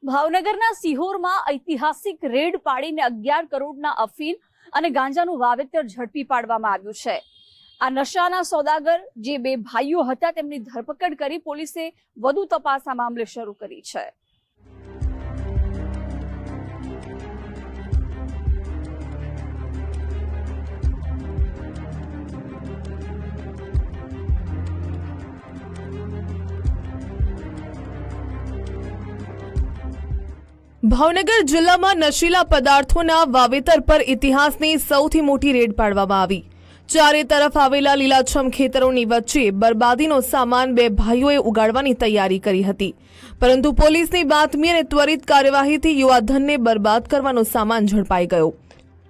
ભાવનગરના સિહોરમાં ઐતિહાસિક રેડ પાડીને 11 કરોડના અફીણ અને ગાંજાનું વાવેતર ઝડપી પાડવામાં આવ્યું છે। આ નશાના સોદાગર જે બે ભાઈઓ હતા તેમની ધરપકડ કરી પોલીસે વધુ તપાસ આ મામલે શરૂ કરી છે। ભાવનગર જિલ્લામાં નશીલા પદાર્થોના વાવેતર પર ઇતિહાસની સૌથી મોટી રેડ પાડવામાં આવી। ચારે તરફ આવેલા લીલાછમ ખેતરોની વચ્ચે બરબાદીનો સામાન બે ભાઈઓએ ઉગાડવાની તૈયારી કરી હતી, પરંતુ પોલીસની બાતમી અને ત્વરિત કાર્યવાહીથી યુવાધનને બરબાદ કરવાનો સામાન ઝડપાઈ ગયો।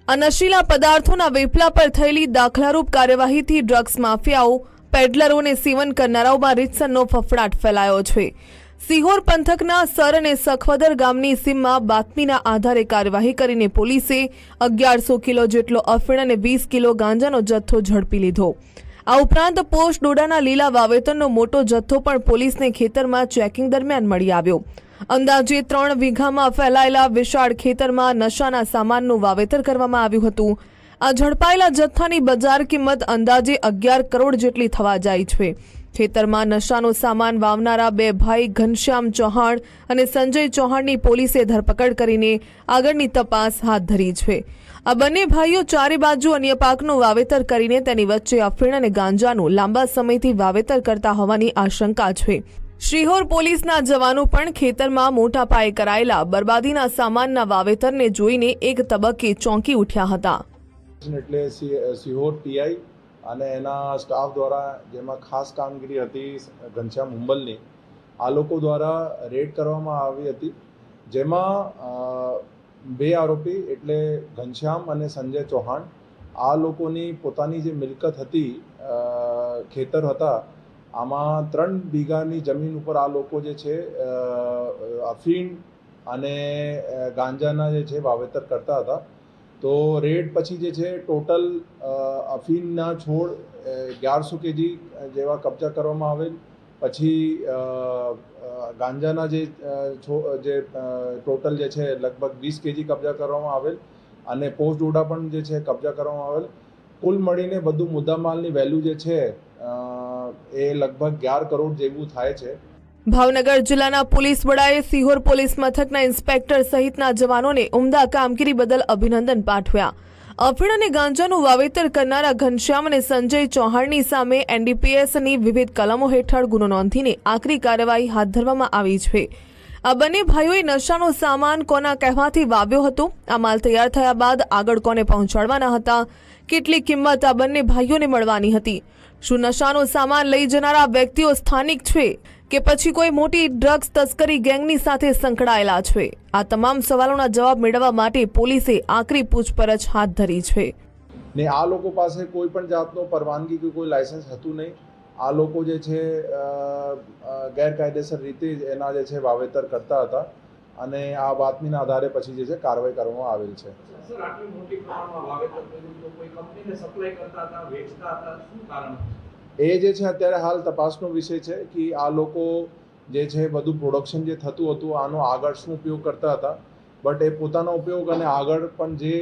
આ નશીલા પદાર્થોના વેપલા પર થયેલી દાખલારૂપ કાર્યવાહીથી ડ્રગ્સ માફિયાઓ, પેડલરો અને સેવન કરનારાઓમાં રીતસરનો ફફડાટ ફેલાયો છે। સિહોર પંથકના સર અને સખવદર ગામની સીમમાં બાતમીના આધારે કાર્યવાહી કરીને પોલીસે 1100 કિલો જેટલો અફીણ અને 20 કિલો ગાંજાનો જથ્થો ઝડપી લીધો। આ ઉપરાંત પોસ્ટ ડોડાના લીલા વાવેતરનો મોટો જથ્થો પણ પોલીસને ખેતરમાં ચેકિંગ દરમિયાન મળી આવ્યો। અંદાજે 3 વીઘામાં ફેલાયેલા વિશાળ ખેતરમાં નશાના સામાનનું વાવેતર કરવામાં આવ્યું હતું। આ ઝડપાયેલા જથ્થાની બજાર કિંમત અંદાજે 11 કરોડ જેટલી થવા જાય છે। ખેતરમાં નશાનો સામાન વાવનારા બે ભાઈ ઘનશ્યામ ચૌહાણ અને સંજય ચૌહાણની પોલીસે ધરપકડ કરીને આગળની તપાસ હાથ ધરી છે। આ બંને ભાઈઓ ચારે બાજુ અન્ય પાકનું વાવેતર કરીને તેની વચ્ચે અફીણ અને ગાંજાનું લાંબા સમયથી વાવેતર કરતા હોવાની આશંકા છે। શિહોર પોલીસના જવાનો પણ ખેતરમાં મોટા પાયે કરાયેલા બરબાદીના સામાનના વાવેતરને જોઈને એક તબક્કે ચોંકી ઉઠ્યા હતા। એટલે સિહોર પીઆઈ અને એના સ્ટાફ દ્વારા જેમાં ખાસ કામગીરી હતી ઘનશ્યામ હુંબલની, આ લોકો દ્વારા રેડ કરવામાં આવી હતી, જેમાં બે આરોપી એટલે ઘનશ્યામ અને સંજય ચૌહાણ, આ લોકોની પોતાની જે મિલકત હતી, ખેતર હતા, આમાં 3 વીઘાની જમીન ઉપર આ લોકો જે છે અફીણ અને ગાંજાના જે છે વાવેતર કરતા હતા। તો રેડ પછી જે છે ટોટલ અફીણના છોડ 1100 કેજી જેવા કબજા કરવામાં આવેલ। પછી ગાંજાના જે ટોટલ જે છે લગભગ 20 કેજી કબજા કરવામાં આવેલ અને પોસ્ટ ડોડા પણ જે છે કબજા કરવામાં આવેલ। કુલ મળીને બધું મુદ્દામાલની વેલ્યુ જે છે એ લગભગ 11 કરોડ જેવું થાય છે। ભાવનગર જિલ્લાના પોલીસ વડાએ સિહોર પોલીસ મથકના ઇન્સ્પેક્ટર સહિતના જવાનોને ઉમદા કામગીરી બદલ અભિનંદન પાઠવ્યા। અફીણ અને ગાંજાનું વાવેતર કરનારા ઘનશ્યામ અને સંજય ચૌહાણની સામે એનડીપીએસની વિવિધ કલમો હેઠળ ગુનો નોંધીને આકરી કાર્યવાહી હાથ ધરવામાં આવી છે। આ બંને ભાઈઓએ નશાનો સામાન કોના કહેવાથી વાવ્યો હતો, આ માલ તૈયાર થયા બાદ આગળ કોને પહોંચાડવાના હતા, કેટલી કિંમત આ બંને ભાઈઓને મળવાની હતી, શું નશાનો સામાન લઈ જનારા વ્યક્તિઓ સ્થાનિક છે કે પછી કોઈ મોટી ડ્રગ્સ તસ્કરી ગેંગની સાથે સંકળાયેલા છે? આ તમામ સવાલોના જવાબ મેળવવા માટે પોલીસે આકરી પૂછપરછ હાથ ધરી છે। ને આ લોકો પાસે કોઈ પણ જાતનો પરવાનગી કે કોઈ લાયસન્સ હતું નહીં। આ લોકો જે છે ગેરકાયદેસર રીતે એના જે છે વાવેતર કરતા હતા અને આ બાતમીના આધારે પછી જે છે કાર્યવાહી કરવામાં આવેલ છે। સર, આટલી મોટી પ્રમાણમાં વાવેતર કર્યું તો કોઈ કંપનીને સપ્લાય કરતા હતા, વેચતા હતા, શું કારણ? એ જે છે અત્યારે હાલ તપાસનો વિષય છે કે આ લોકો જે છે બધું પ્રોડક્શન જે થતું હતું આનો આગળ શું ઉપયોગ કરતા હતા, બટ એ પોતાનો ઉપયોગ અને આગળ પણ જે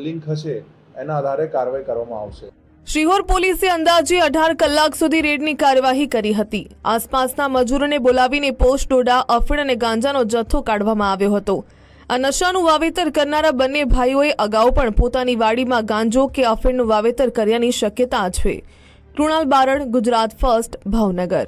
લિંક હશે એના આધારે કાર્યવાહી કરવામાં આવશે। શિહોર પોલીસે અંદાજે 18 કલાક સુધી રેડની કાર્યવાહી કરી હતી। આસપાસના મજૂરોને બોલાવીને પોસ્ટ ડોડા, અફીણ અને ગાંજાનો જથ્થો કાઢવામાં આવ્યો હતો। આ નશાનું વાવેતર કરનારા બંને ભાઈઓએ અગાઉ પણ પોતાની વાડીમાં ગાંજો કે અફીણનું વાવેતર કર્યાની શક્યતા છે। કૃણાલ બારડ, ગુજરાત ફર્સ્ટ, ભાવનગર।